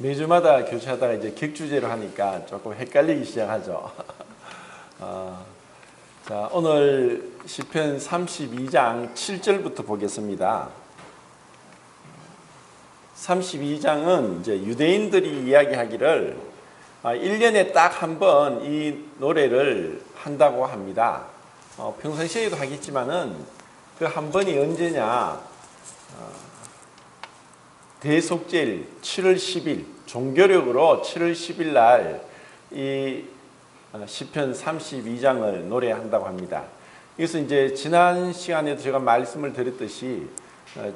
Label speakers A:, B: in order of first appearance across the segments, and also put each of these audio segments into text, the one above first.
A: 매주마다 교체하다가 이제 격주제로 하니까 조금 헷갈리기 시작하죠. 자, 오늘 시편 32장 7절부터 보겠습니다. 32장은 이제 유대인들이 이야기하기를 1년에 딱 한 번 이 노래를 한다고 합니다. 평상시에도 하겠지만은 그 한 번이 언제냐? 대속제일 7월 10일, 종교력으로 7월 10일 날 이 시편 32장을 노래한다고 합니다. 이것은 이제 지난 시간에도 제가 말씀을 드렸듯이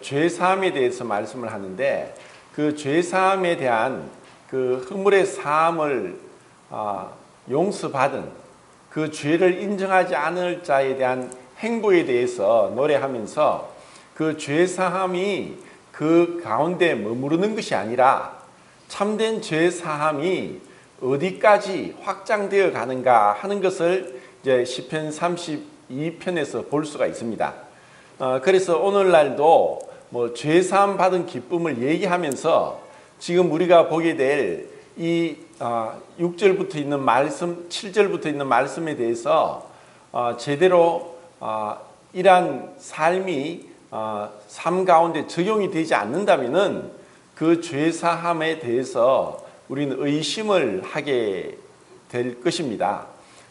A: 죄사함에 대해서 말씀을 하는데, 그 죄사함에 대한 그 허물의 사함을 용서받은 그 죄를 인정하지 않을 자에 대한 행보에 대해서 노래하면서, 그 죄사함이 그 가운데 머무르는 것이 아니라 참된 죄사함이 어디까지 확장되어 가는가 하는 것을 이제 시편 32편에서 볼 수가 있습니다. 그래서 오늘날도 뭐 죄사함 받은 기쁨을 얘기하면서 지금 우리가 보게 될 이 6절부터 있는 말씀, 7절부터 있는 말씀에 대해서 제대로 이러한 삶이 삶 가운데 적용이 되지 않는다면은 그 죄사함에 대해서 우리는 의심을 하게 될 것입니다.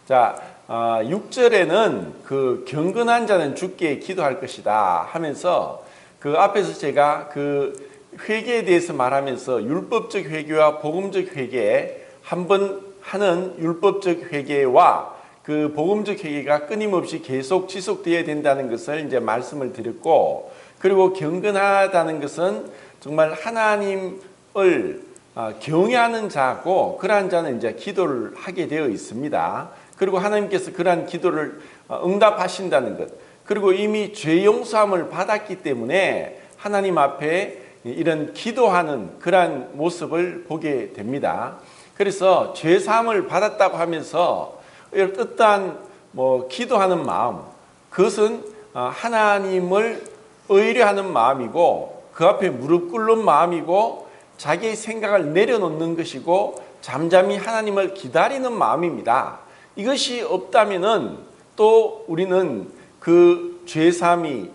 A: 자, 6절에는 그 경건한 자는 주께 기도할 것이다 하면서, 그 앞에서 제가 그 회개에 대해서 말하면서 율법적 회개와 복음적 회개, 한 번 하는 율법적 회개와 그 복음적 회개가 끊임없이 계속 지속되어야 된다는 것을 이제 말씀을 드렸고, 그리고 경건하다는 것은 정말 하나님을 경외하는 자고, 그러한 자는 이제 기도를 하게 되어 있습니다. 그리고 하나님께서 그러한 기도를 응답하신다는 것, 그리고 이미 죄 용서함을 받았기 때문에 하나님 앞에 이런 기도하는 그러한 모습을 보게 됩니다. 그래서 죄 사함을 받았다고 하면서 어떠한 기도하는 마음, 그것은 하나님을 의뢰하는 마음이고, 그 앞에 무릎 꿇는 마음이고, 자기의 생각을 내려놓는 것이고, 잠잠히 하나님을 기다리는 마음입니다. 이것이 없다면은 또 우리는 그 죄사함이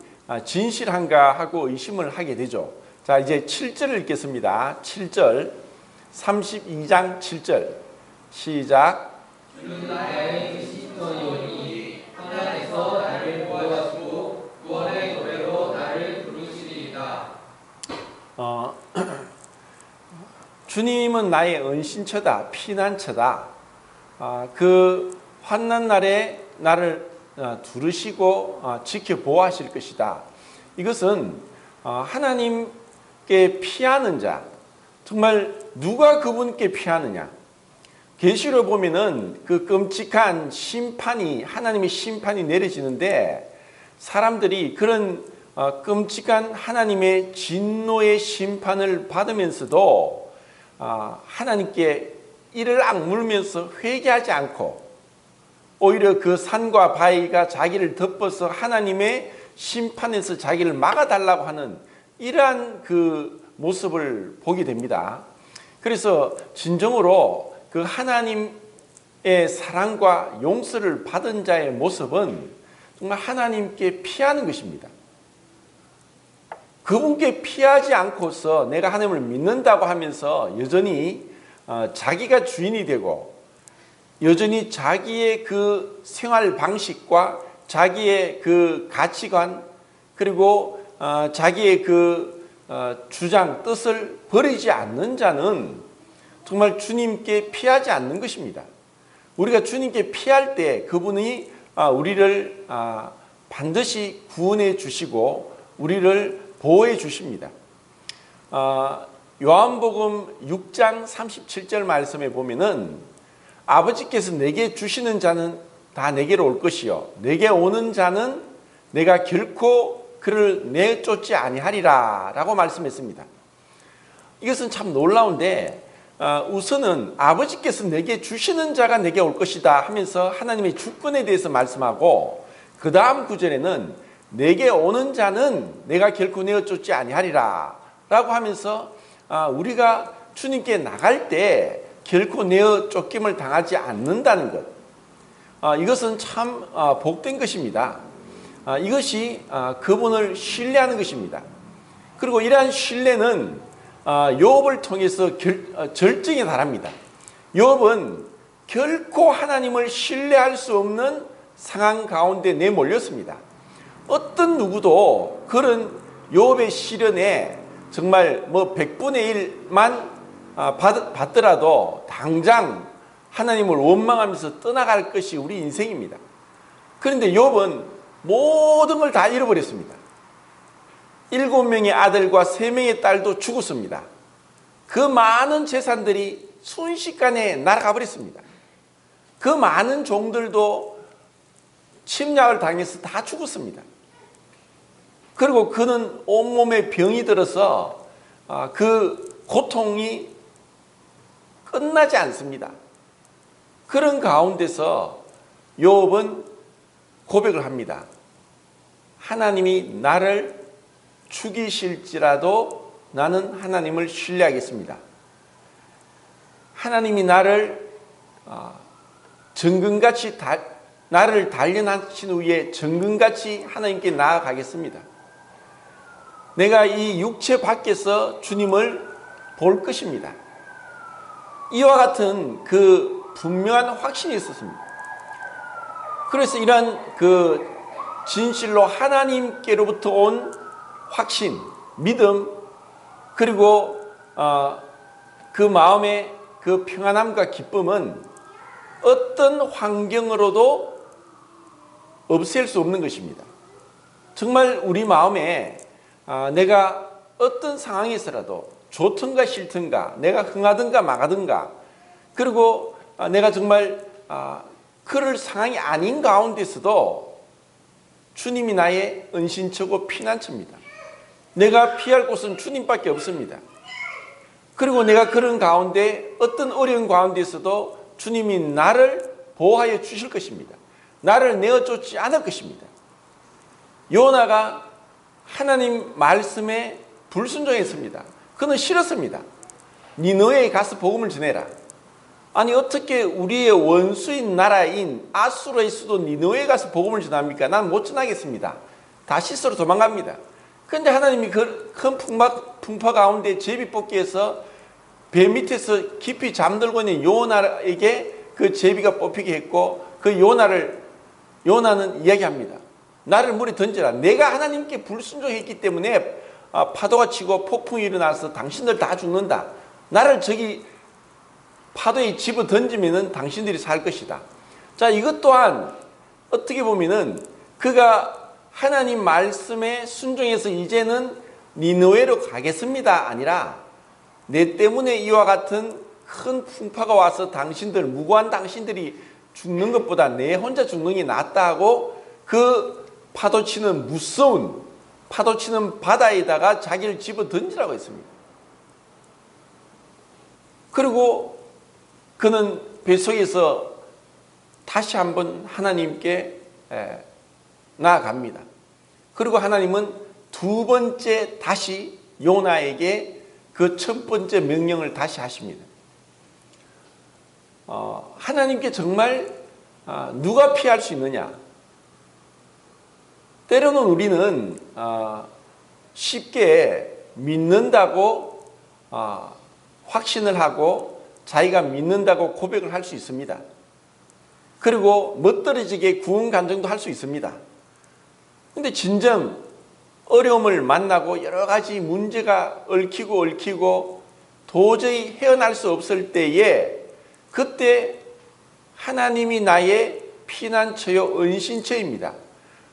A: 진실한가 하고 의심을 하게 되죠. 자, 이제 7절을 읽겠습니다. 7절, 32장 7절 시작.
B: 주는 나의 시터이오니 하나님께서 나를 보호하시고 구원의 노래로 나를 부르시리이다.
A: 주님은 나의 은신처다, 피난처다. 그 환난 날에 나를 두르시고 지켜 보호하실 것이다. 이것은 하나님께 피하는 자, 정말 누가 그분께 피하느냐? 계시로 보면은 그 끔찍한 심판이, 하나님의 심판이 내려지는데, 사람들이 그런 끔찍한 하나님의 진노의 심판을 받으면서도 하나님께 이를 악물면서 회개하지 않고, 오히려 그 산과 바위가 자기를 덮어서 하나님의 심판에서 자기를 막아달라고 하는 이러한 그 모습을 보게 됩니다. 그래서 진정으로 그 하나님의 사랑과 용서를 받은 자의 모습은 정말 하나님께 피하는 것입니다. 그분께 피하지 않고서 내가 하나님을 믿는다고 하면서 여전히 자기가 주인이 되고, 여전히 자기의 그 생활 방식과 자기의 그 가치관, 그리고 자기의 그 주장, 뜻을 버리지 않는 자는 정말 주님께 피하지 않는 것입니다. 우리가 주님께 피할 때 그분이 우리를 반드시 구원해 주시고 우리를 보호해 주십니다. 요한복음 6장 37절 말씀에 보면은, 아버지께서 내게 주시는 자는 다 내게로 올 것이요 내게 오는 자는 내가 결코 그를 내쫓지 아니하리라 라고 말씀했습니다. 이것은 참 놀라운데, 우선은 아버지께서 내게 주시는 자가 내게 올 것이다 하면서 하나님의 주권에 대해서 말씀하고, 그 다음 구절에는 내게 오는 자는 내가 결코 내쫓지 아니하리라 라고 하면서 우리가 주님께 나갈 때 결코 내어 쫓김을 당하지 않는다는 것. 이것은 참 복된 것입니다. 이것이 그분을 신뢰하는 것입니다. 그리고 이러한 신뢰는 욥을 통해서 절정에 달합니다. 욥은 결코 하나님을 신뢰할 수 없는 상황 가운데 내몰렸습니다. 어떤 누구도 그런 욥의 시련에 정말 100분의 1만 받더라도 당장 하나님을 원망하면서 떠나갈 것이 우리 인생입니다. 그런데 욥은 모든 걸 다 잃어버렸습니다. 7명의 아들과 3명의 딸도 죽었습니다. 그 많은 재산들이 순식간에 날아가 버렸습니다. 그 많은 종들도 침략을 당해서 다 죽었습니다. 그리고 그는 온몸에 병이 들어서 그 고통이 끝나지 않습니다. 그런 가운데서 욥은 고백을 합니다. 하나님이 나를 죽이실지라도 나는 하나님을 신뢰하겠습니다. 하나님이 나를 정금같이 나를 단련하신 후에 정금같이 하나님께 나아가겠습니다. 내가 이 육체 밖에서 주님을 볼 것입니다. 이와 같은 그 분명한 확신이 있었습니다. 그래서 이러한 그 진실로 하나님께로부터 온 확신, 믿음, 그리고 그 마음의 그 평안함과 기쁨은 어떤 환경으로도 없앨 수 없는 것입니다. 정말 우리 마음에 내가 어떤 상황에서라도 좋든가 싫든가, 내가 흥하든가 망하든가, 그리고 내가 정말 그럴 상황이 아닌 가운데서도 주님이 나의 은신처고 피난처입니다. 내가 피할 곳은 주님밖에 없습니다. 그리고 내가 그런 가운데 어떤 어려운 가운데서도 주님이 나를 보호하여 주실 것입니다. 나를 내어쫓지 않을 것입니다. 요나가 하나님 말씀에 불순종했습니다. 그는 싫었습니다. 니느웨에 가서 복음을 전해라. 아니 어떻게 우리의 원수인 나라인 아수르에서도 니느웨에 가서 복음을 전합니까? 난 못 전하겠습니다. 다시스로 도망갑니다. 그런데 하나님이 그 큰 풍파 가운데 제비뽑기에서 배 밑에서 깊이 잠들고 있는 요나에게 그 제비가 뽑히게 했고, 그 요나는 이야기합니다. 나를 물에 던져라. 내가 하나님께 불순종했기 때문에 파도가 치고 폭풍이 일어나서 당신들 다 죽는다. 나를 저기 파도에 집어 던지면은 당신들이 살 것이다. 자, 이것 또한 어떻게 보면은 그가 하나님 말씀에 순종해서 이제는 니느웨로 가겠습니다 아니라, 내 때문에 이와 같은 큰 풍파가 와서 무고한 당신들이 죽는 것보다 내 혼자 죽는 게 낫다 하고 그 파도치는 무서운 파도치는 바다에다가 자기를 집어 던지라고 했습니다. 그리고 그는 뱃속에서 다시 한번 하나님께 나아갑니다. 그리고 하나님은 두 번째 다시 요나에게 그 첫 번째 명령을 다시 하십니다. 하나님께 정말 누가 피할 수 있느냐? 때로는 우리는 쉽게 믿는다고 확신을 하고 자기가 믿는다고 고백을 할 수 있습니다. 그리고 멋들어지게 구원간증도 할 수 있습니다. 그런데 진정 어려움을 만나고 여러 가지 문제가 얽히고 도저히 헤어날 수 없을 때에, 그때 하나님이 나의 피난처요 은신처입니다.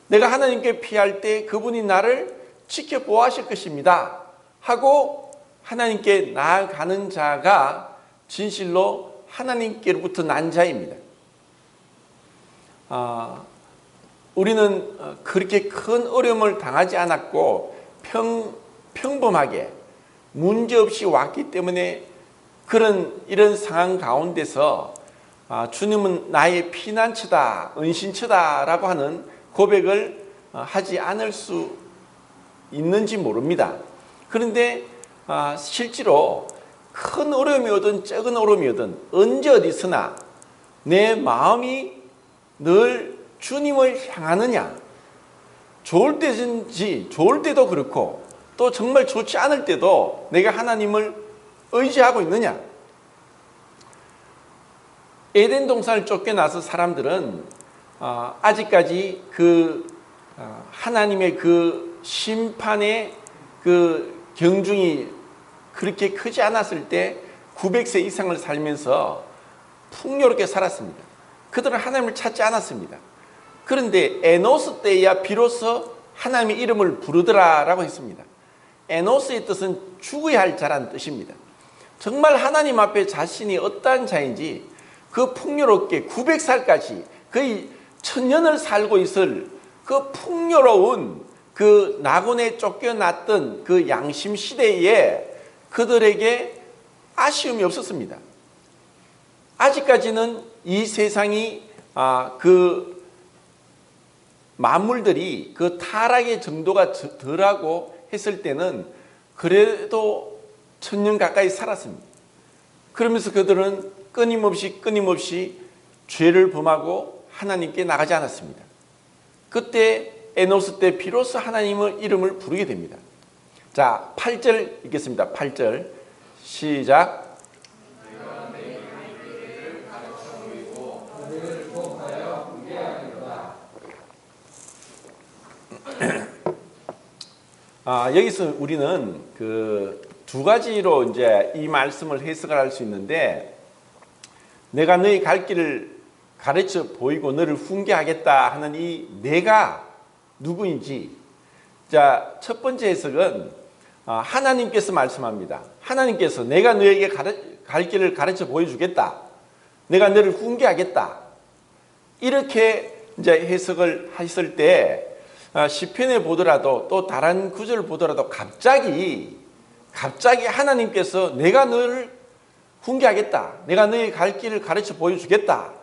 A: 내가 하나님께 피할 때 그분이 나를 지켜보아하실 것입니다 하고 하나님께 나아가는 자가 진실로 하나님께로부터 난 자입니다. 우리는 그렇게 큰 어려움을 당하지 않았고 평범하게 문제없이 왔기 때문에 이런 상황 가운데서 주님은 나의 피난처다, 은신처다라고 하는 고백을 하지 않을 수 있는지 모릅니다. 그런데 실제로 큰 어려움이 오든 작은 어려움이 오든 언제 어디서나 내 마음이 늘 주님을 향하느냐, 좋을 때든지 좋을 때도 그렇고 또 정말 좋지 않을 때도 내가 하나님을 의지하고 있느냐. 에덴 동산을 쫓겨나서 사람들은 아직까지 하나님의 그 심판의 그 경중이 그렇게 크지 않았을 때 900세 이상을 살면서 풍요롭게 살았습니다. 그들은 하나님을 찾지 않았습니다. 그런데 에노스 때야 비로소 하나님의 이름을 부르더라라고 했습니다. 에노스의 뜻은 죽어야 할 자라는 뜻입니다. 정말 하나님 앞에 자신이 어떠한 자인지 그 풍요롭게 900살까지 거의 1000년을 살고 있을 그 풍요로운 그 낙원에 쫓겨났던 그 양심 시대에 그들에게 아쉬움이 없었습니다. 아직까지는 이 세상이 그 만물들이 그 타락의 정도가 덜하고 했을 때는 그래도 1000년 가까이 살았습니다. 그러면서 그들은 끊임없이 죄를 범하고 하나님께 나가지 않았습니다. 그때 에노스 때 비로소 하나님의 이름을 부르게 됩니다. 자, 8절 읽겠습니다. 8절 시작. 여기서 우리는 그 두 가지로 이제 이 말씀을 해석을 할 수 있는데, 내가 너희 갈 길을 가르쳐 보이고 너를 훈계하겠다 하는 이 내가 누구인지. 자, 첫 번째 해석은 하나님께서 말씀합니다. 하나님께서 내가 너에게 갈 길을 가르쳐 보여주겠다. 내가 너를 훈계하겠다. 이렇게 이제 해석을 했을 때 시편에 보더라도 또 다른 구절을 보더라도 갑자기 하나님께서 내가 너를 훈계하겠다. 내가 너의 갈 길을 가르쳐 보여주겠다.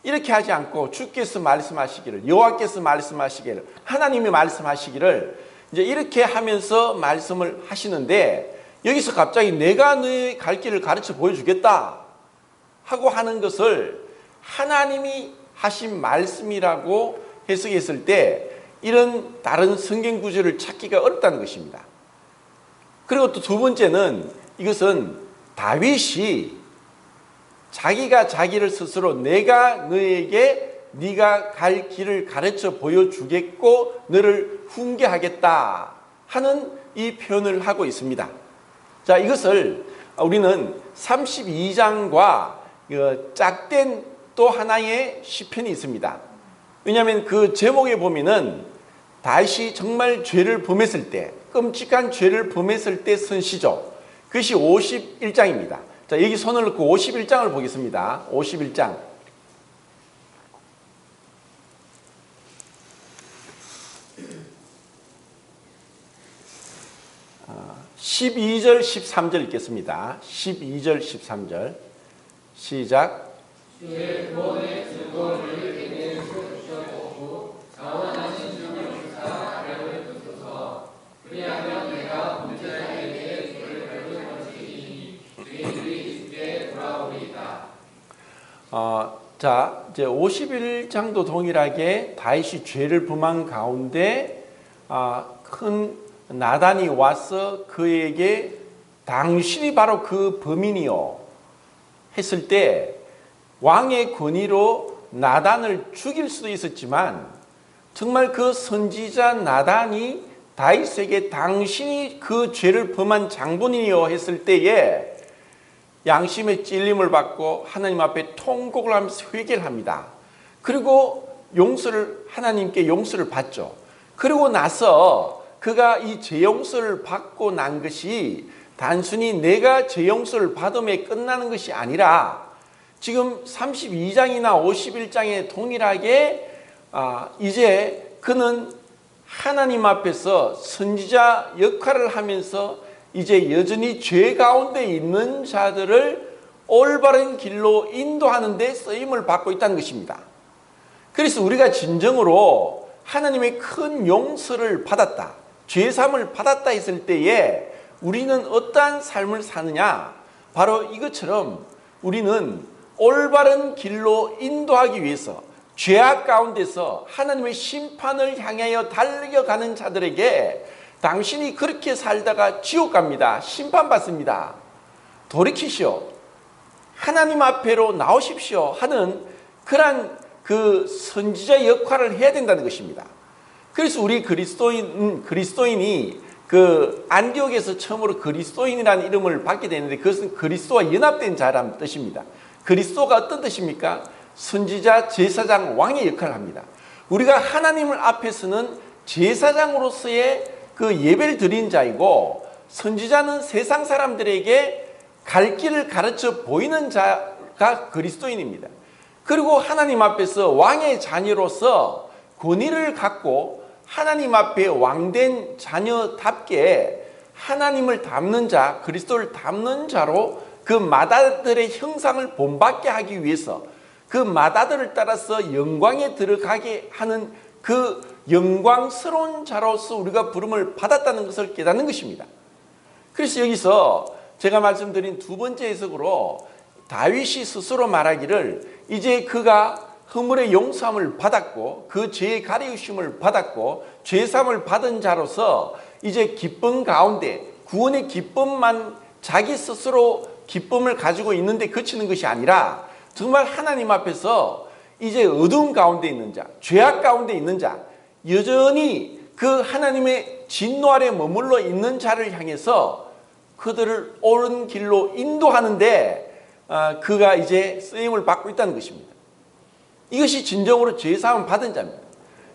A: 이렇게 하지 않고 주께서 말씀하시기를, 여호와께서 말씀하시기를, 하나님이 말씀하시기를 이제 이렇게 하면서 말씀을 하시는데, 여기서 갑자기 내가 너의 갈 길을 가르쳐 보여주겠다 하고 하는 것을 하나님이 하신 말씀이라고 해석했을 때 이런 다른 성경 구절을 찾기가 어렵다는 것입니다. 그리고 또 두 번째는 이것은 다윗이 자기가 자기를 스스로 내가 너에게 네가 갈 길을 가르쳐 보여주겠고 너를 훈계하겠다 하는 이 표현을 하고 있습니다. 자, 이것을 우리는 32장과 짝된 또 하나의 시편이 있습니다. 왜냐하면 그 제목에 보면은 다윗이 정말 죄를 범했을 때, 끔찍한 죄를 범했을 때 쓴 시죠. 그것이 51장입니다. 자, 여기 손을 넣고 51장을 보겠습니다. 51장. 12절, 13절 읽겠습니다. 12절, 13절. 시작.
B: 주의 구원의 즐거움을 내게 주셔보고 자원하신 주님을 주사 아뢰를 주소서. 그리하면 내가 범죄자에게 죄를 밟을 것이니 죄인들이 주께 돌아오리이다.
A: 자, 이제 51장도 동일하게 다윗이 죄를 범한 가운데 큰 나단이 와서 그에게 당신이 바로 그 범인이요 했을 때 왕의 권위로 나단을 죽일 수도 있었지만, 정말 그 선지자 나단이 다윗에게 당신이 그 죄를 범한 장본인이요 했을 때에 양심의 찔림을 받고 하나님 앞에 통곡을 하면서 회개를 합니다. 그리고 하나님께 용서를 받죠. 그리고 나서 그가 이 죄 용서를 받고 난 것이 단순히 내가 죄 용서를 받음에 끝나는 것이 아니라 지금 32장이나 51장에 동일하게 이제 그는 하나님 앞에서 선지자 역할을 하면서 이제 여전히 죄 가운데 있는 자들을 올바른 길로 인도하는 데 쓰임을 받고 있다는 것입니다. 그래서 우리가 진정으로 하나님의 큰 용서를 받았다, 죄사함을 받았다 했을 때에 우리는 어떠한 삶을 사느냐? 바로 이것처럼 우리는 올바른 길로 인도하기 위해서 죄악 가운데서 하나님의 심판을 향하여 달려가는 자들에게 당신이 그렇게 살다가 지옥 갑니다. 심판받습니다. 돌이키시오. 하나님 앞에로 나오십시오. 하는 그러한 그 선지자 역할을 해야 된다는 것입니다. 그래서 우리 그리스도인이 그 안디옥에서 처음으로 그리스도인이라는 이름을 받게 되는데 그것은 그리스도와 연합된 자라는 뜻입니다. 그리스도가 어떤 뜻입니까? 선지자, 제사장, 왕의 역할을 합니다. 우리가 하나님을 앞에서는 제사장으로서의 그 예배를 드린 자이고 선지자는 세상 사람들에게 갈 길을 가르쳐 보이는 자가 그리스도인입니다. 그리고 하나님 앞에서 왕의 자녀로서 권위를 갖고 하나님 앞에 왕된 자녀답게 하나님을 닮는 자, 그리스도를 닮는 자로 그 마다들의 형상을 본받게 하기 위해서 그 마다들을 따라서 영광에 들어가게 하는 그 영광스러운 자로서 우리가 부름을 받았다는 것을 깨닫는 것입니다. 그래서 여기서 제가 말씀드린 두 번째 해석으로 다윗이 스스로 말하기를 이제 그가 허물의 용서함을 받았고 그 죄의 가리우심을 받았고 죄사함을 받은 자로서 이제 기쁨 가운데 구원의 기쁨만 자기 스스로 기쁨을 가지고 있는데 그치는 것이 아니라 정말 하나님 앞에서 이제 어두운 가운데 있는 자, 죄악 가운데 있는 자, 여전히 그 하나님의 진노 아래 머물러 있는 자를 향해서 그들을 옳은 길로 인도하는데 그가 이제 쓰임을 받고 있다는 것입니다. 이것이 진정으로 죄사함을 받은 자입니다.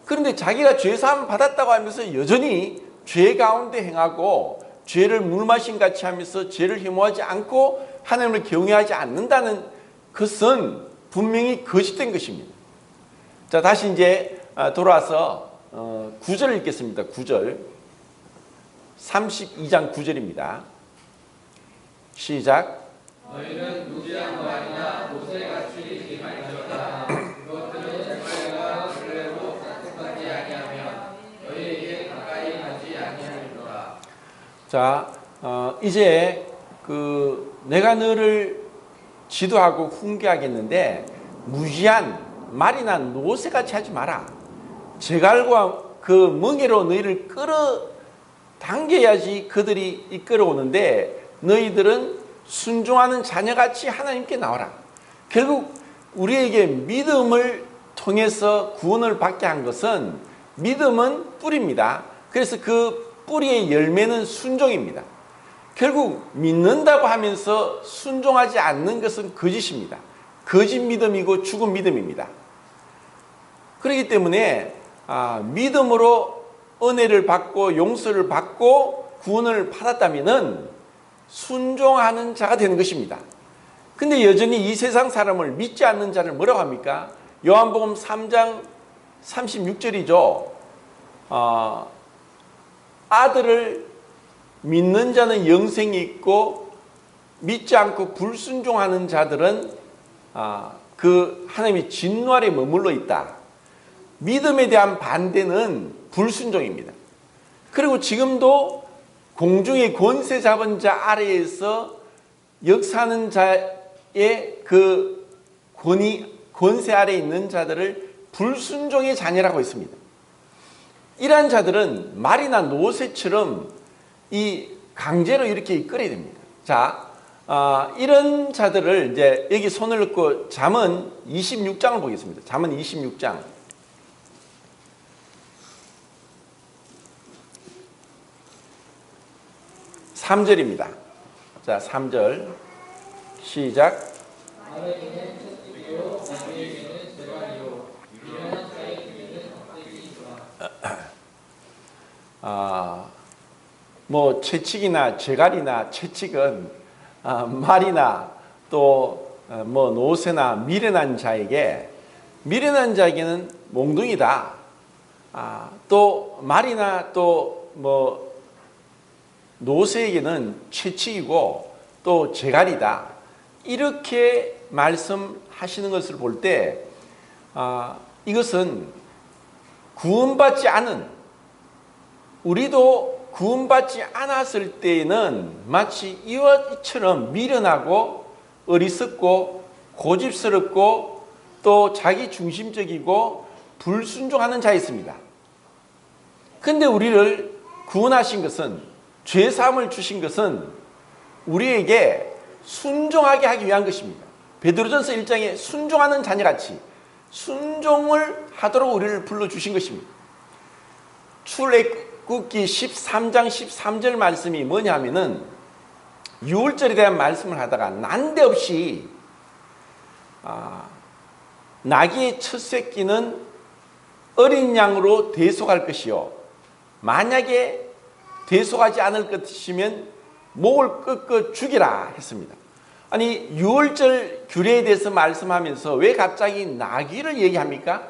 A: 그런데 자기가 죄사함을 받았다고 하면서 여전히 죄 가운데 행하고 죄를 물마신 같이 하면서 죄를 혐오하지 않고 하나님을 경외하지 않는다는 것은 분명히 거짓된 것입니다. 자, 다시 이제 돌아와서 9절을 읽겠습니다. 9절. 32장 9절입니다. 시작.
B: 너희는 무지한 말이나 모세같이 기만하였다. 그것들은 너희가 그대로 사특하지 아니하면 너희에게 가까이 가지 아니하리로다.
A: 자, 이제 내가 너를 지도하고 훈계하겠는데 무지한 말이나 노새같이 하지 마라. 제갈과 그 멍에로 너희를 끌어당겨야지 그들이 이끌어오는데 너희들은 순종하는 자녀같이 하나님께 나와라. 결국 우리에게 믿음을 통해서 구원을 받게 한 것은 믿음은 뿌리입니다. 그래서 그 뿌리의 열매는 순종입니다. 결국 믿는다고 하면서 순종하지 않는 것은 거짓입니다. 거짓 믿음이고 죽은 믿음입니다. 그렇기 때문에 믿음으로 은혜를 받고 용서를 받고 구원을 받았다면 순종하는 자가 되는 것입니다. 근데 여전히 이 세상 사람을 믿지 않는 자를 뭐라고 합니까? 요한복음 3장 36절이죠. 아들을 믿는 자는 영생이 있고 믿지 않고 불순종하는 자들은 그 하나님의 진노 아래 머물러 있다. 믿음에 대한 반대는 불순종입니다. 그리고 지금도 공중의 권세 잡은 자 아래에서 역사하는 자의 그 권세 아래에 있는 자들을 불순종의 자녀라고 했습니다. 이러한 자들은 말이나 노새처럼 이 강제로 이렇게 이끌어야 됩니다. 자, 이런 자들을 이제 여기 손을 넣고 잠언 26장을 보겠습니다. 잠언 26장. 3절입니다. 자, 3절 시작. 뭐 채찍이나 재갈이나 채찍은 말이나 또 뭐 노새나 미련한 자에게는 몽둥이다. 또 말이나 또 뭐 노새에게는 채찍이고 또 재갈이다. 이렇게 말씀하시는 것을 볼 때 이것은 구원받지 않은, 우리도 구원받지 않았을 때에는 마치 이와 이처럼 미련하고 어리석고 고집스럽고 또 자기 중심적이고 불순종하는 자였습니다. 근데 우리를 구원하신 것은, 죄 사함을 주신 것은 우리에게 순종하게 하기 위한 것입니다. 베드로전서 1장에 순종하는 자녀같이 순종을 하도록 우리를 불러주신 것입니다. 출애굽기 13장 13절 말씀이 뭐냐면은, 유월절에 대한 말씀을 하다가 난데없이 나귀의 첫 새끼는 어린 양으로 대속할 것이요, 만약에 대속하지 않을 것이면 목을 꺾어 죽이라 했습니다. 아니, 유월절 규례에 대해서 말씀하면서 왜 갑자기 나귀를 얘기합니까?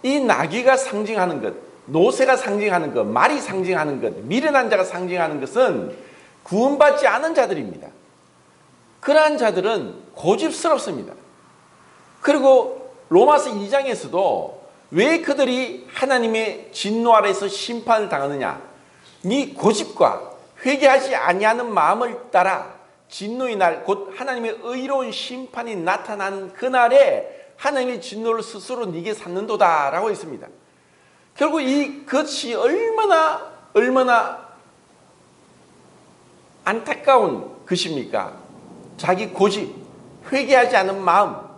A: 이 나귀가 상징하는 것, 노새가 상징하는 것, 말이 상징하는 것, 미련한 자가 상징하는 것은 구원받지 않은 자들입니다. 그러한 자들은 고집스럽습니다. 그리고 로마서 2장에서도 왜 그들이 하나님의 진노 아래에서 심판을 당하느냐? 네 고집과 회개하지 아니하는 마음을 따라 진노의 날, 곧 하나님의 의로운 심판이 나타나는 그날에 하나님의 진노를 스스로 네게 샀는도다 라고 했습니다. 결국 이것이 얼마나 안타까운 것입니까? 자기 고집, 회개하지 않은 마음.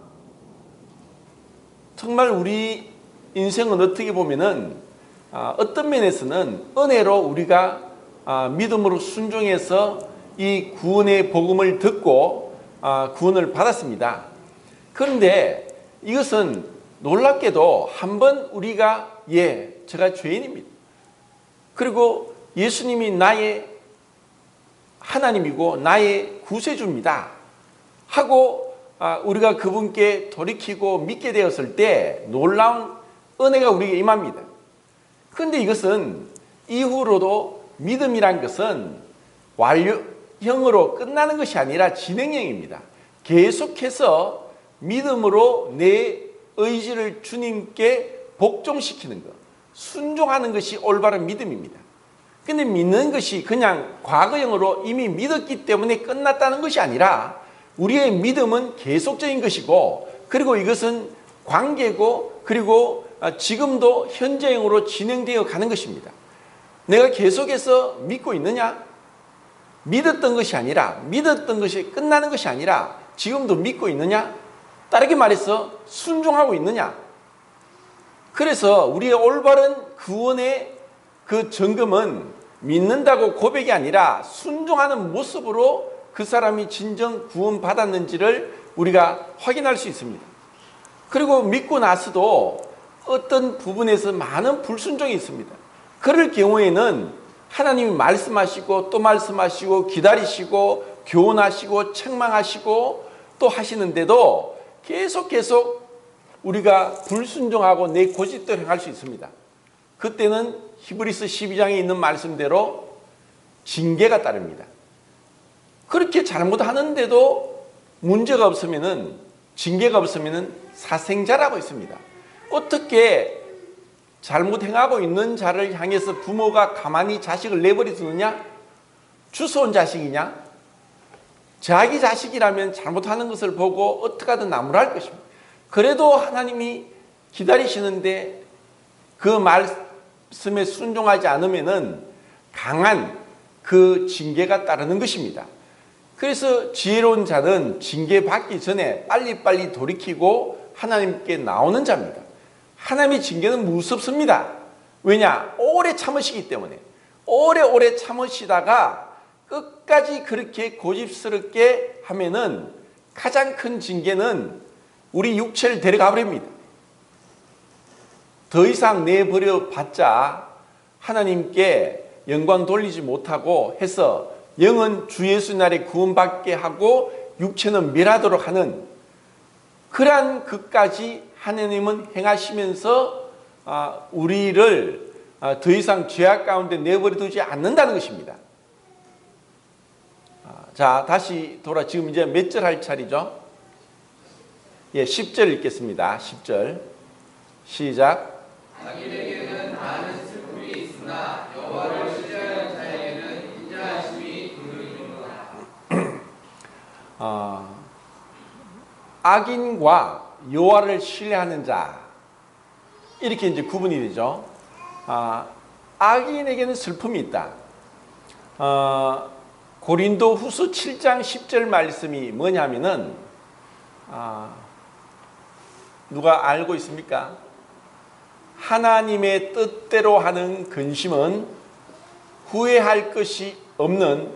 A: 정말 우리 인생은 어떻게 보면은 어떤 면에서는 은혜로 우리가 믿음으로 순종해서 이 구원의 복음을 듣고 구원을 받았습니다. 그런데 이것은 놀랍게도 한번 우리가 제가 죄인입니다. 그리고 예수님이 나의 하나님이고 나의 구세주입니다 하고 우리가 그분께 돌이키고 믿게 되었을 때 놀라운 은혜가 우리에게 임합니다. 그런데 이것은 이후로도 믿음이란 것은 완료형으로 끝나는 것이 아니라 진행형입니다. 계속해서 믿음으로 내 의지를 주님께 복종시키는 것, 순종하는 것이 올바른 믿음입니다. 근데 믿는 것이 그냥 과거형으로 이미 믿었기 때문에 끝났다는 것이 아니라 우리의 믿음은 계속적인 것이고, 그리고 이것은 관계고, 그리고 지금도 현재형으로 진행되어 가는 것입니다. 내가 계속해서 믿고 있느냐? 믿었던 것이 아니라, 믿었던 것이 끝나는 것이 아니라 지금도 믿고 있느냐? 다르게 말해서 순종하고 있느냐? 그래서 우리의 올바른 구원의 그 점검은 믿는다고 고백이 아니라 순종하는 모습으로 그 사람이 진정 구원받았는지를 우리가 확인할 수 있습니다. 그리고 믿고 나서도 어떤 부분에서 많은 불순종이 있습니다. 그럴 경우에는 하나님이 말씀하시고 또 말씀하시고 기다리시고 교훈하시고 책망하시고 또 하시는데도 계속 우리가 불순종하고 내 고집대로 행할 수 있습니다. 그때는 히브리서 12장에 있는 말씀대로 징계가 따릅니다. 그렇게 잘못하는데도 문제가 없으면은, 징계가 없으면은 사생자라고 있습니다. 어떻게 잘못 행하고 있는 자를 향해서 부모가 가만히 자식을 내버려 두느냐? 주워온 자식이냐? 자기 자식이라면 잘못하는 것을 보고 어떻게 하든 나무랄 것입니다. 그래도 하나님이 기다리시는데 그 말씀에 순종하지 않으면은 강한 그 징계가 따르는 것입니다. 그래서 지혜로운 자는 징계받기 전에 빨리빨리 돌이키고 하나님께 나오는 자입니다. 하나님의 징계는 무섭습니다. 왜냐? 오래 참으시기 때문에. 오래 참으시다가 끝까지 그렇게 고집스럽게 하면은 가장 큰 징계는 우리 육체를 데려가 버립니다. 더 이상 내버려 봤자 하나님께 영광 돌리지 못하고 해서 영은 주 예수 날에 구원받게 하고 육체는 멸하도록 하는 그러한 것까지 하나님은 행하시면서 우리를 더 이상 죄악 가운데 내버려 두지 않는다는 것입니다. 자, 다시 지금 이제 몇 절 할 차례죠? 10절 읽겠습니다. 10절 시작.
B: 자기에게는 많은 슬픔이 있으나 여호와를
A: 악인과 여호와를 신뢰하는 자, 이렇게 이제 구분이 되죠. 악인에게는 슬픔이 있다. 고린도 후서 7장 10절 말씀이 뭐냐면은, 누가 알고 있습니까? 하나님의 뜻대로 하는 근심은 후회할 것이 없는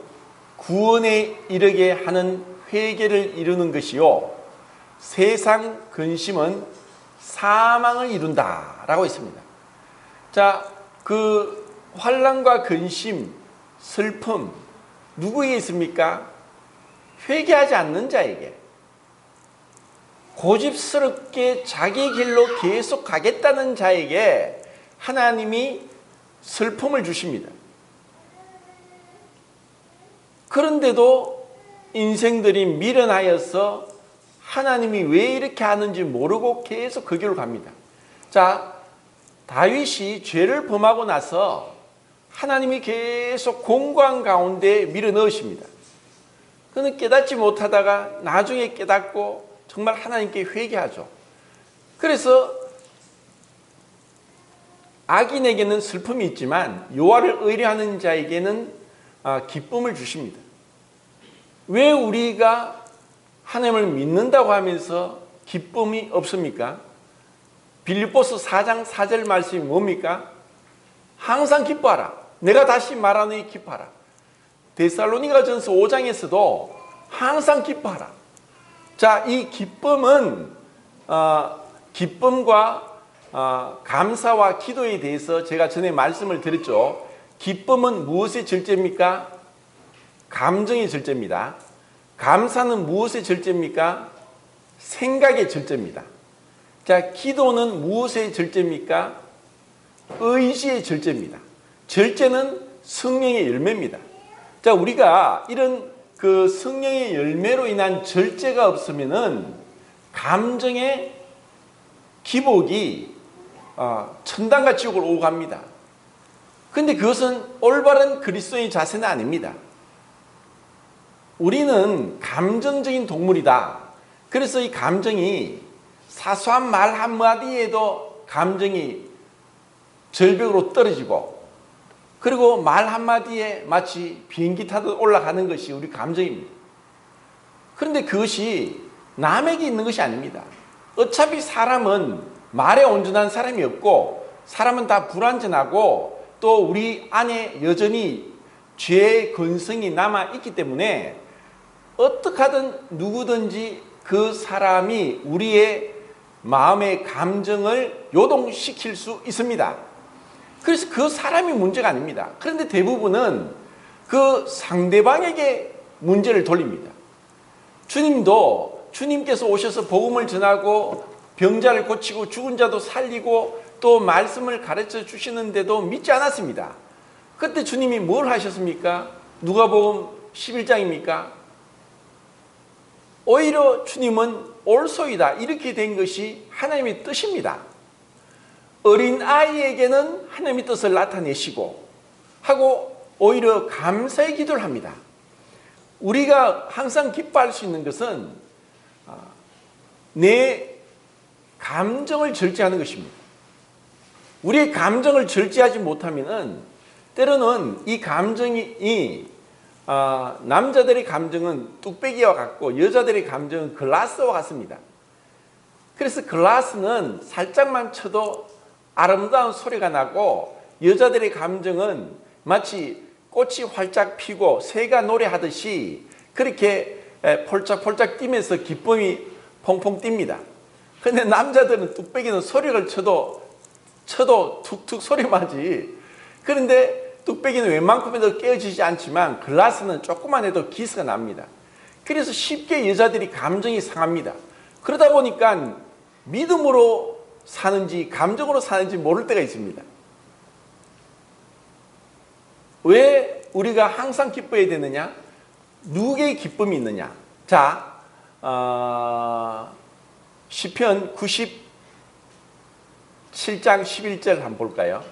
A: 구원에 이르게 하는 회개를 이루는 것이요, 세상 근심은 사망을 이룬다 라고 했습니다. 자, 그 환난과 근심, 슬픔 누구에게 있습니까? 회개하지 않는 자에게, 고집스럽게 자기 길로 계속 가겠다는 자에게 하나님이 슬픔을 주십니다. 그런데도 인생들이 미련하여서 하나님이 왜 이렇게 하는지 모르고 계속 그 길로 갑니다. 자, 다윗이 죄를 범하고 나서 하나님이 계속 공고한 가운데 밀어넣으십니다. 그는 깨닫지 못하다가 나중에 깨닫고 정말 하나님께 회개하죠. 그래서 악인에게는 슬픔이 있지만 여호와를 의뢰하는 자에게는 기쁨을 주십니다. 왜 우리가 하나님을 믿는다고 하면서 기쁨이 없습니까? 빌립보서 4장 4절 말씀이 뭡니까? 항상 기뻐하라. 내가 다시 말하노니 기뻐하라. 데살로니가전서 5장에서도 항상 기뻐하라. 자, 이 기쁨은 기쁨과 감사와 기도에 대해서 제가 전에 말씀을 드렸죠. 기쁨은 무엇의 절제입니까? 감정의 절제입니다. 감사는 무엇의 절제입니까? 생각의 절제입니다. 자, 기도는 무엇의 절제입니까? 의지의 절제입니다. 절제는 성령의 열매입니다. 자, 우리가 이런 그 성령의 열매로 인한 절제가 없으면은 감정의 기복이 천당과 지옥을 오고 갑니다. 근데 그것은 올바른 그리스도의 자세는 아닙니다. 우리는 감정적인 동물이다. 그래서 이 감정이 사소한 말 한마디에도 감정이 절벽으로 떨어지고, 그리고 말 한마디에 마치 비행기 타듯 올라가는 것이 우리 감정입니다. 그런데 그것이 남에게 있는 것이 아닙니다. 어차피 사람은 말에 온전한 사람이 없고, 사람은 다 불완전하고, 또 우리 안에 여전히 죄의 근성이 남아있기 때문에 어떻게 하든 누구든지 그 사람이 우리의 마음의 감정을 요동시킬 수 있습니다. 그래서 그 사람이 문제가 아닙니다. 그런데 대부분은 그 상대방에게 문제를 돌립니다. 주님도 주님께서 오셔서 복음을 전하고 병자를 고치고 죽은 자도 살리고 또 말씀을 가르쳐 주시는데도 믿지 않았습니다. 그때 주님이 뭘 하셨습니까? 누가복음 11장입니까? 오히려 주님은 올소이다, 이렇게 된 것이 하나님의 뜻입니다. 어린 아이에게는 하나님의 뜻을 나타내시고 하고 오히려 감사의 기도를 합니다. 우리가 항상 기뻐할 수 있는 것은 내 감정을 절제하는 것입니다. 우리의 감정을 절제하지 못하면은 때로는 이 감정이 남자들의 감정은 뚝배기와 같고 여자들의 감정은 글라스와 같습니다. 그래서 글라스는 살짝만 쳐도 아름다운 소리가 나고, 여자들의 감정은 마치 꽃이 활짝 피고 새가 노래하듯이 그렇게 폴짝폴짝 뛰면서 기쁨이 퐁퐁 뜁니다. 그런데 남자들은 뚝배기는 소리를 쳐도 툭툭 소리마지. 그런데 뚝배기는 웬만큼에도 깨어지지 않지만 글라스는 조금만 해도 기스가 납니다. 그래서 쉽게 여자들이 감정이 상합니다. 그러다 보니까 믿음으로 사는지 감정으로 사는지 모를 때가 있습니다. 왜 우리가 항상 기뻐해야 되느냐? 누구의 기쁨이 있느냐? 자, 시편 97장 11절 한번 볼까요?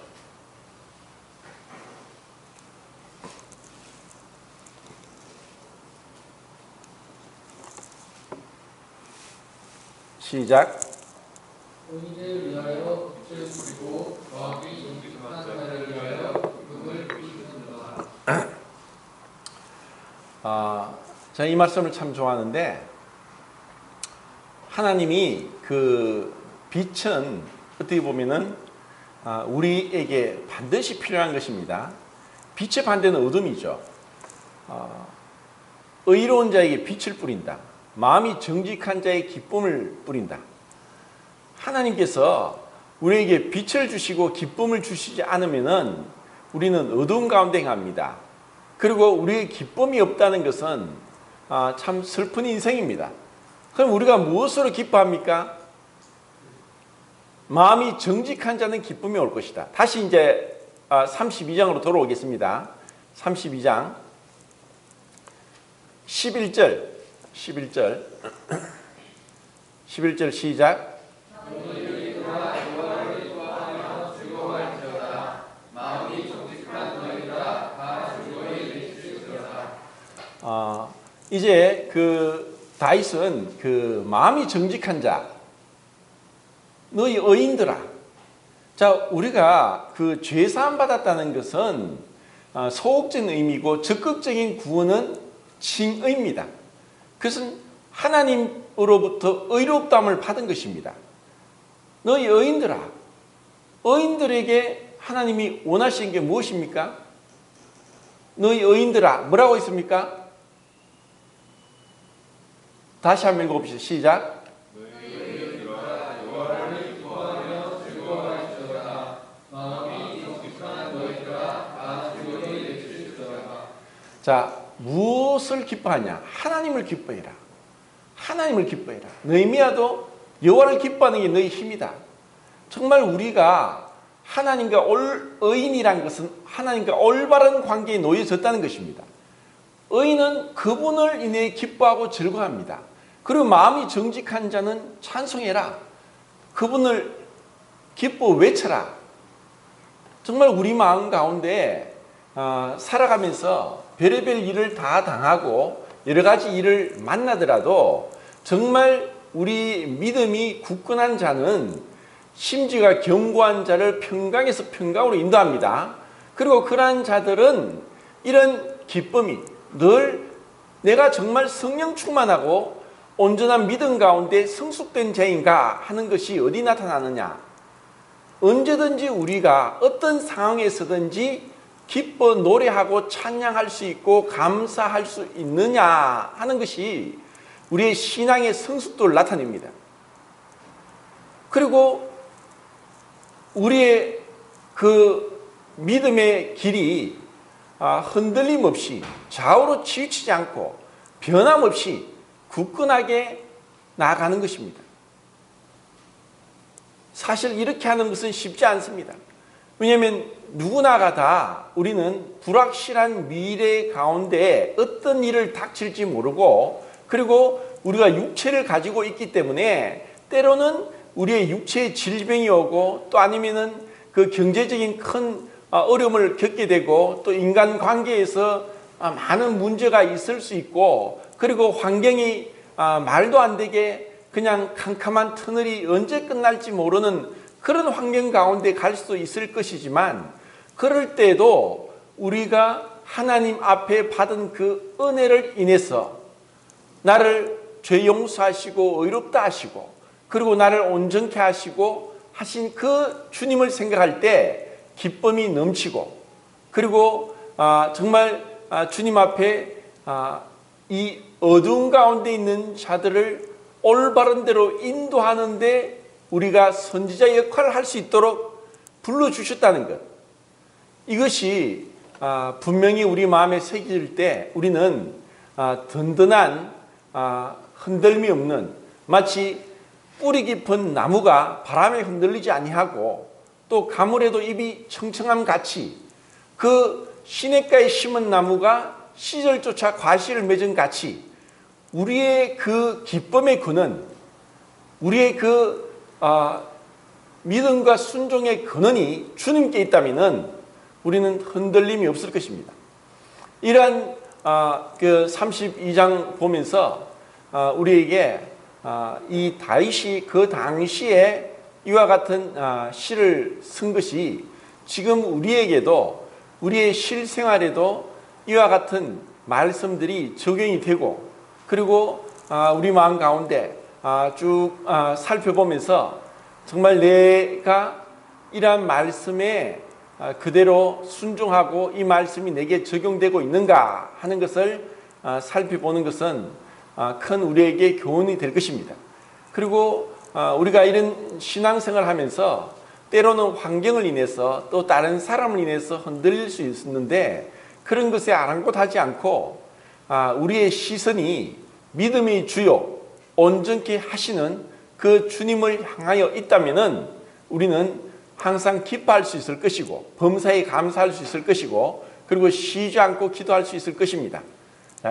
A: 시작.
B: 의인을 위하여 빛을 비추고 정확히 정직한 자를 위하여 금을 비추는도다.
A: 제가 이 말씀을 참 좋아하는데, 하나님이 그 빛은 어떻게 보면은 우리에게 반드시 필요한 것입니다. 빛의 반대는 어둠이죠. 의로운 자에게 빛을 뿌린다. 마음이 정직한 자의 기쁨을 뿌린다. 하나님께서 우리에게 빛을 주시고 기쁨을 주시지 않으면은 우리는 어두운 가운데 행합니다. 그리고 우리의 기쁨이 없다는 것은 참 슬픈 인생입니다. 그럼 우리가 무엇으로 기뻐합니까? 마음이 정직한 자는 기쁨이 올 것이다. 다시 이제 32장으로 돌아오겠습니다. 32장 11절 시작. 이제 그 다윗은 그 마음이 정직한 자, 너희 의인들아. 자, 우리가 그 죄사함 받았다는 것은 소극적인 의미고 적극적인 구원은 칭의입니다. 그것은 하나님으로부터 의롭다함을 받은 것입니다. 너희 의인들아. 의인들에게 하나님이 원하시는 게 무엇입니까? 너희 의인들아. 뭐라고 있습니까? 다시 한번 읽어봅시다. 시작. 자, 무엇을 기뻐하냐? 하나님을 기뻐해라. 하나님을 기뻐해라. 느헤미야도 여호와를 기뻐하는 게 너희 힘이다. 정말 우리가 하나님과 의인이란 것은 하나님과 올바른 관계에 놓여졌다는 것입니다. 의인은 그분을 인해 기뻐하고 즐거워합니다. 그리고 마음이 정직한 자는 찬송해라. 그분을 기뻐 외쳐라. 정말 우리 마음 가운데 살아가면서 별의별 일을 다 당하고 여러 가지 일을 만나더라도 정말 우리 믿음이 굳건한 자는 심지가 견고한 자를 평강에서 평강으로 인도합니다. 그리고 그러한 자들은 이런 기쁨이 늘 내가 정말 성령 충만하고 온전한 믿음 가운데 성숙된 자인가 하는 것이 어디 나타나느냐? 언제든지 우리가 어떤 상황에서든지 기뻐 노래하고 찬양할 수 있고 감사할 수 있느냐 하는 것이 우리의 신앙의 성숙도를 나타냅니다. 그리고 우리의 그 믿음의 길이 흔들림 없이 좌우로 치우치지 않고 변함없이 굳건하게 나아가는 것입니다. 사실 이렇게 하는 것은 쉽지 않습니다. 왜냐하면 누구나가 다 우리는 불확실한 미래 가운데 어떤 일을 닥칠지 모르고 그리고 우리가 육체를 가지고 있기 때문에 때로는 우리의 육체의 질병이 오고 또 아니면은 그 경제적인 큰 어려움을 겪게 되고 또 인간관계에서 많은 문제가 있을 수 있고 그리고 환경이 말도 안 되게 그냥 캄캄한 터널이 언제 끝날지 모르는 그런 환경 가운데 갈 수도 있을 것이지만 그럴 때도 우리가 하나님 앞에 받은 그 은혜를 인해서 나를 죄 용서하시고 의롭다 하시고 그리고 나를 온전케 하시고 하신 그 주님을 생각할 때 기쁨이 넘치고 그리고 정말 주님 앞에 이 어두운 가운데 있는 자들을 올바른 대로 인도하는데 우리가 선지자 역할을 할 수 있도록 불러주셨다는 것. 이것이 분명히 우리 마음에 새길 때 우리는 든든한 흔들림이 없는 마치 뿌리 깊은 나무가 바람에 흔들리지 아니하고 또 가물에도 잎이 청청함 같이 그 시냇가에 심은 나무가 시절조차 과실을 맺은 같이 우리의 그 기쁨의 근원, 우리의 그 믿음과 순종의 근원이 주님께 있다면은 우리는 흔들림이 없을 것입니다. 이러한 그 32장 보면서 우리에게 이 다윗이 그 당시에 이와 같은 시를 쓴 것이 지금 우리에게도 우리의 실생활에도 이와 같은 말씀들이 적용이 되고 그리고 우리 마음 가운데 쭉 살펴보면서 정말 내가 이러한 말씀에 그대로 순종하고 이 말씀이 내게 적용되고 있는가 하는 것을 살펴보는 것은 큰 우리에게 교훈이 될 것입니다. 그리고 우리가 이런 신앙생활을 하면서 때로는 환경을 인해서 또 다른 사람을 인해서 흔들릴 수 있는데 그런 것에 아랑곳하지 않고 우리의 시선이 믿음의 주요 온전케 하시는 그 주님을 향하여 있다면은 우리는 항상 기뻐할 수 있을 것이고 범사에 감사할 수 있을 것이고 그리고 쉬지 않고 기도할 수 있을 것입니다.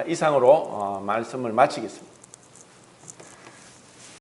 A: 이상으로 말씀을 마치겠습니다.